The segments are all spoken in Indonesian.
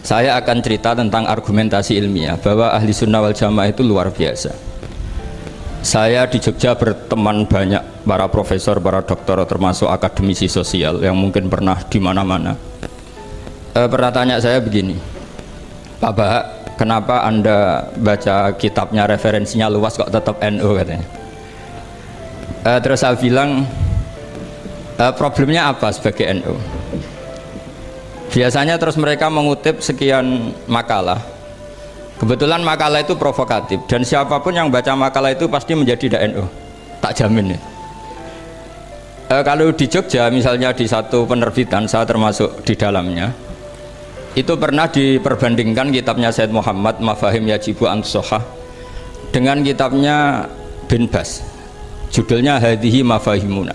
Saya akan cerita tentang argumentasi ilmiah bahwa ahli sunnah wal jamaah itu luar biasa. Saya di Jogja berteman banyak para profesor, para doktor, termasuk akademisi sosial yang mungkin pernah di mana-mana. Pernah tanya saya begini, Pak Bahak, kenapa Anda baca kitabnya referensinya luas kok tetap NU katanya. Terus saya bilang, problemnya apa sebagai NU? Biasanya terus mereka mengutip sekian makalah. Kebetulan makalah itu provokatif dan siapapun yang baca makalah itu pasti menjadi NU, tak jamin ya. Kalau di Jogja misalnya di satu penerbitan, saya termasuk di dalamnya, itu pernah diperbandingkan kitabnya Said Muhammad Mafahim Yajibu Antusohah dengan kitabnya Bin Bas, judulnya Hadihi Mafahimuna.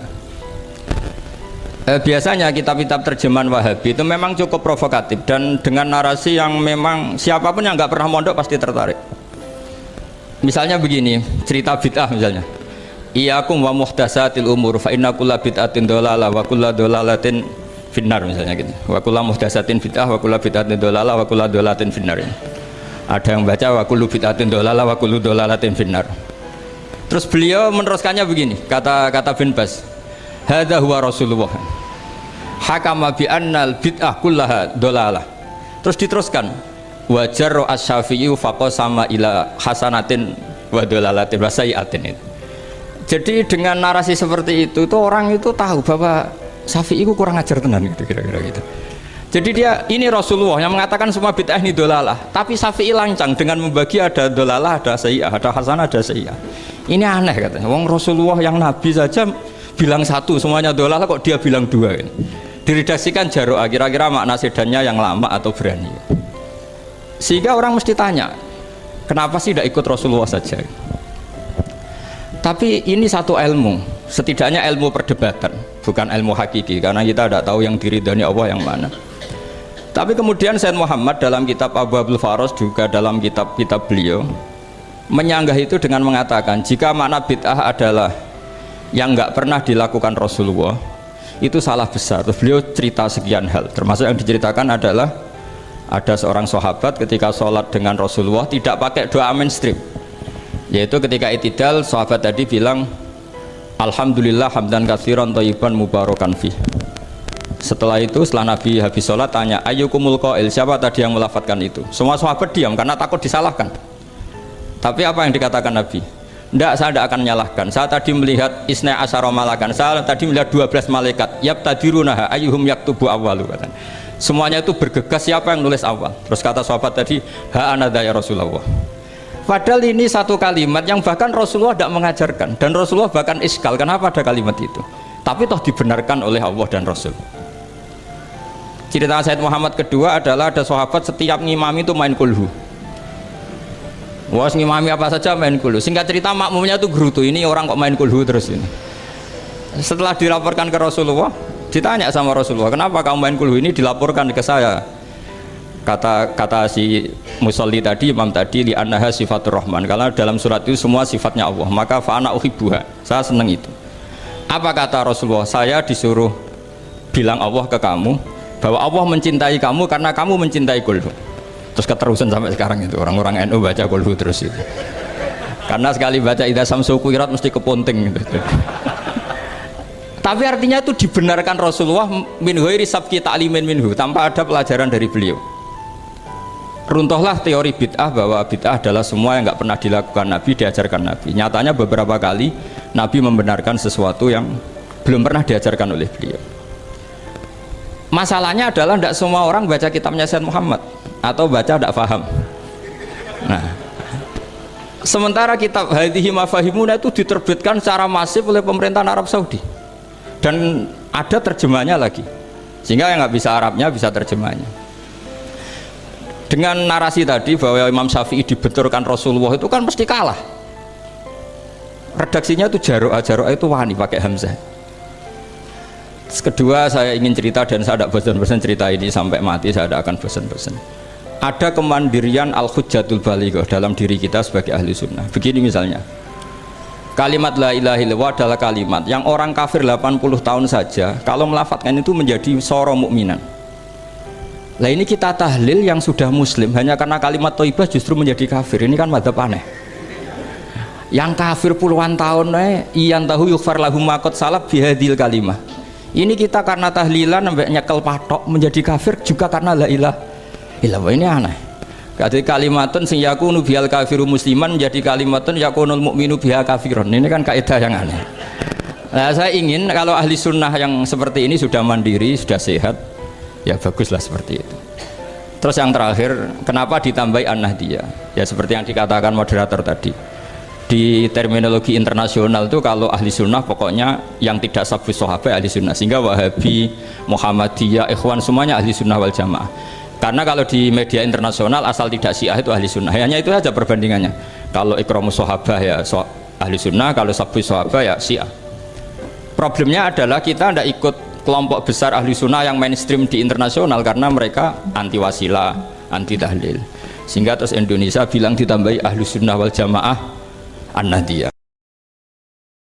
Biasanya kitab-kitab terjemahan Wahabi itu memang cukup provokatif dan dengan narasi yang memang siapapun yang nggak pernah mondok pasti tertarik. Misalnya begini, cerita bid'ah misalnya, Iyyakum wa muhdatsatil umur fa inna kulla bid'atin dhalalah wa kulla dhalalatin finnar, misalnya gitu. Wa kulla muhdatsatin bid'ah wa kulla bid'atin dhalalah wa kulla dhalalatin finnar. Ada yang baca wa kullu bid'atin dhalalah wa kullu dhalalatin finnar. Terus beliau meneruskannya begini, kata Bin Bas, hadza huwa Rasulullah hakama bi annal bid'ah kullaha dhalalah. Terus diteruskan wajar asy-Syafi'i faqasama ila hasanatin wa dhalalatin wa sayyi'atin. Jadi dengan narasi seperti itu orang itu tahu bahwa Syafi'i itu kurang ajar tenan gitu, kira-kira gitu. Jadi dia ini Rasulullah yang mengatakan semua bid'ah ini dhalalah, tapi Syafi'i lancang dengan membagi ada dhalalah, ada sayyi'ah, ada hasanah, ada sayyi'ah. Ini aneh katanya. Wong Rasulullah yang nabi saja bilang satu semuanya dhalalah, kok dia bilang dua gitu. Diredaksikan Jaro'a, kira-kira makna sedannya yang lama atau berani, sehingga orang mesti tanya kenapa sih tidak ikut Rasulullah saja. Tapi ini satu ilmu, setidaknya ilmu perdebatan, bukan ilmu hakiki, karena kita tidak tahu yang diridhani Allah yang mana. Tapi kemudian Said Muhammad dalam kitab Abu Abdul Faros, juga dalam kitab-kitab beliau menyanggah itu dengan mengatakan jika makna bid'ah adalah yang nggak pernah dilakukan Rasulullah, itu salah besar. Terus beliau cerita sekian hal, termasuk yang diceritakan adalah ada seorang sahabat ketika sholat dengan Rasulullah tidak pakai doa mainstream, yaitu ketika itidal sahabat tadi bilang alhamdulillah hamdan katsiran thayyiban mubarakan fih. Setelah itu setelah Nabi habis sholat tanya ayyukumul qail, siapa tadi yang melafadzkan itu? Semua sahabat diam karena takut disalahkan. Tapi apa yang dikatakan Nabi? Tidak, saya tidak akan menyalahkan. Saya tadi melihat isna asyara malakan. Saya tadi melihat 12 malaikat. Yabtadirunaha ayyuhum yaktubu awwalu. Semuanya itu bergegas siapa yang nulis awal. Terus kata sahabat tadi, ha anadha ya Rasulullah. Padahal ini satu kalimat yang bahkan Rasulullah tidak mengajarkan dan Rasulullah bahkan iskal kenapa ada kalimat itu. Tapi toh dibenarkan oleh Allah dan Rasul. Cerita Said Muhammad kedua adalah ada sahabat setiap ngimami itu main kulhu. Wah, ngimami apa saja main kulhu. Singkat cerita makmumnya itu gerutu, ini orang kok main kulhu terus ini. Setelah dilaporkan ke Rasulullah, ditanya sama Rasulullah, kenapa kamu main kulhu? Ini dilaporkan ke saya. Kata si musolli tadi, imam tadi, li annaha sifatur rahman, karena dalam surat itu semua sifatnya Allah, maka fa'ana uhibbuha, saya senang itu. Apa kata Rasulullah? Saya disuruh bilang Allah ke kamu bahwa Allah mencintai kamu karena kamu mencintai kulhu. Terus keterusan sampai sekarang itu orang-orang NU baca kulhu terus itu, karena sekali baca idza samsu kuwirat mesti keponting gitu. Tapi artinya itu dibenarkan Rasulullah min ghairi sabqi ta'limin minhu, tanpa ada pelajaran dari beliau. Runtuhlah teori bid'ah bahwa bid'ah adalah semua yang nggak pernah dilakukan Nabi, diajarkan Nabi. Nyatanya beberapa kali Nabi membenarkan sesuatu yang belum pernah diajarkan oleh beliau. Masalahnya adalah tidak semua orang baca kitabnya Said Muhammad atau baca tidak paham. Nah, sementara kitab Hadihi Mafahimuna itu diterbitkan secara masif oleh pemerintahan Arab Saudi dan ada terjemahnya lagi, sehingga yang nggak bisa Arabnya bisa terjemahnya. Dengan narasi tadi bahwa Imam Syafi'i dibenturkan Rasulullah itu kan mesti kalah. Redaksinya itu Jaro'a itu wani pakai hamzah. Kedua, saya ingin cerita dan saya tidak bosan-bosan cerita ini sampai mati, saya tidak akan bosan-bosan. Ada kemandirian al-hujjatul balighah dalam diri kita sebagai ahli sunnah. Begini misalnya, kalimat la ilaha illallah adalah kalimat yang orang kafir 80 tahun saja kalau melafadzkan itu menjadi soro mukminan. Lah ini kita tahlil yang sudah muslim hanya karena kalimat thayyibah justru menjadi kafir. Ini kan madzhab aneh. Yang kafir puluhan tahun iyan tahu yughfar lahum ma qad salaf bihadil kalimah. Ini kita karena tahlilan sampai nyekel patok menjadi kafir juga karena la ilaha illallah. Ini aneh. Jadi kalimatun sing yakunu bihal kafiru musliman menjadi kalimatun yakunul mukminu biha kafirun. Ini kan kaidah yang aneh. Nah, saya ingin kalau ahli sunnah yang seperti ini sudah mandiri, sudah sehat, ya baguslah seperti itu. Terus yang terakhir, kenapa ditambahi an-nahdiyah? Ya seperti yang dikatakan moderator tadi. Di terminologi internasional itu kalau ahli sunnah pokoknya yang tidak sabus sahabat ahli sunnah, sehingga Wahabi, Muhammadiyah, Ikhwan semuanya ahli sunnah wal jamaah. Karena kalau di media internasional asal tidak Syiah itu ahli sunnah, hanya itu saja perbandingannya. Kalau ikramus sahabah ya ahli sunnah, kalau sabus sahabah ya Syiah. Problemnya adalah kita tidak ikut kelompok besar ahli sunnah yang mainstream di internasional karena mereka anti wasilah, anti tahlil. Sehingga terus Indonesia bilang ditambahi ahli sunnah wal jamaah an-nahdiyah.